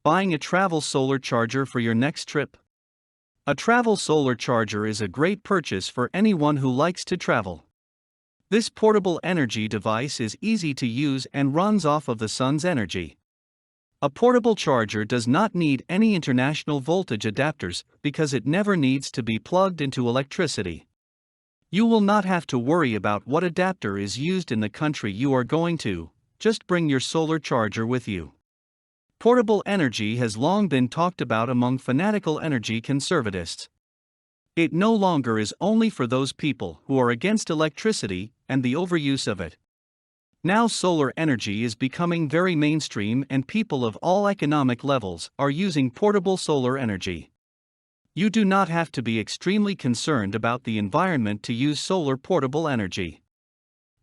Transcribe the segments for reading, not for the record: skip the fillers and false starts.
Buying a travel solar charger for your next trip. A travel solar charger is a great purchase for anyone who likes to travel. This portable energy device is easy to use and runs off of the sun's energy. A portable charger does not need any international voltage adapters because it never needs to be plugged into electricity. You will not have to worry about what adapter is used in the country you are going to, just bring your solar charger with you. Portable energy has long been talked about among fanatical energy conservatists. It no longer is only for those people who are against electricity and the overuse of it. Now solar energy is becoming very mainstream and people of all economic levels are using portable solar energy. You do not have to be extremely concerned about the environment to use solar portable energy.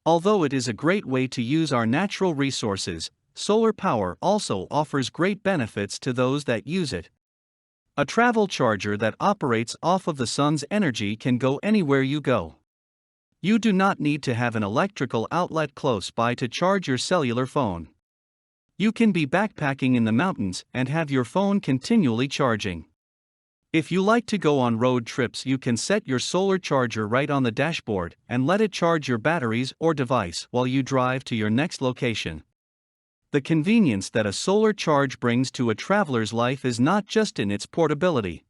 Although it is a great way to use our natural resources, solar power also offers great benefits to those that use it. A travel charger that operates off of the sun's energy can go anywhere you go. You do not need to have an electrical outlet close by to charge your cellular phone. You can be backpacking in the mountains and have your phone continually charging. If you like to go on road trips, you can set your solar charger right on the dashboard and let it charge your batteries or device while you drive to your next location. The convenience that a solar charge brings to a traveler's life is not just in its portability.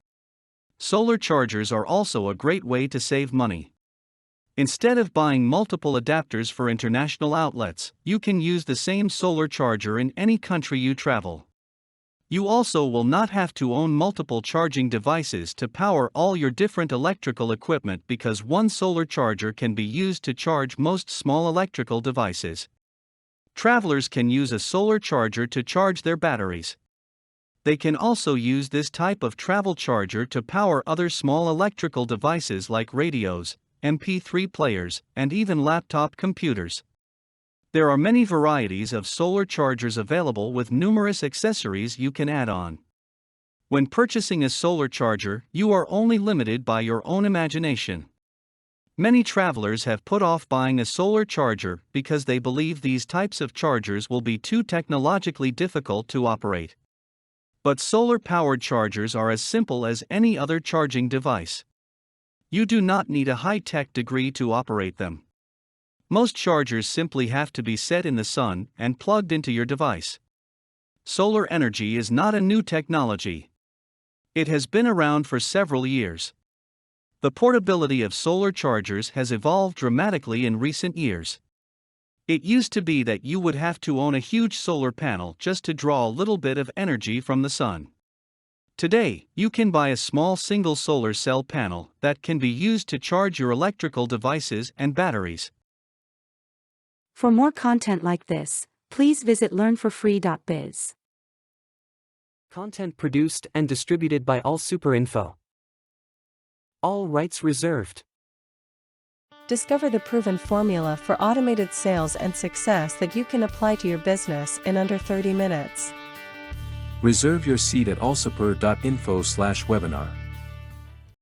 Solar chargers are also a great way to save money. Instead of buying multiple adapters for international outlets, you can use the same solar charger in any country you travel. You also will not have to own multiple charging devices to power all your different electrical equipment because one solar charger can be used to charge most small electrical devices. Travelers can use a solar charger to charge their batteries. They can also use this type of travel charger to power other small electrical devices like radios, MP3 players, and even laptop computers. There are many varieties of solar chargers available with numerous accessories you can add on. When purchasing a solar charger, you are only limited by your own imagination. Many travelers have put off buying a solar charger because they believe these types of chargers will be too technologically difficult to operate. But solar-powered chargers are as simple as any other charging device. You do not need a high-tech degree to operate them. Most chargers simply have to be set in the sun and plugged into your device. Solar energy is not a new technology. It has been around for several years. The portability of solar chargers has evolved dramatically in recent years. It used to be that you would have to own a huge solar panel just to draw a little bit of energy from the sun. Today, you can buy a small single solar cell panel that can be used to charge your electrical devices and batteries. For more content like this, please visit learnforfree.biz. Content produced and distributed by AllSuperInfo. All rights reserved. Discover the proven formula for automated sales and success that you can apply to your business in under 30 minutes. Reserve your seat at allsuper.info/webinar.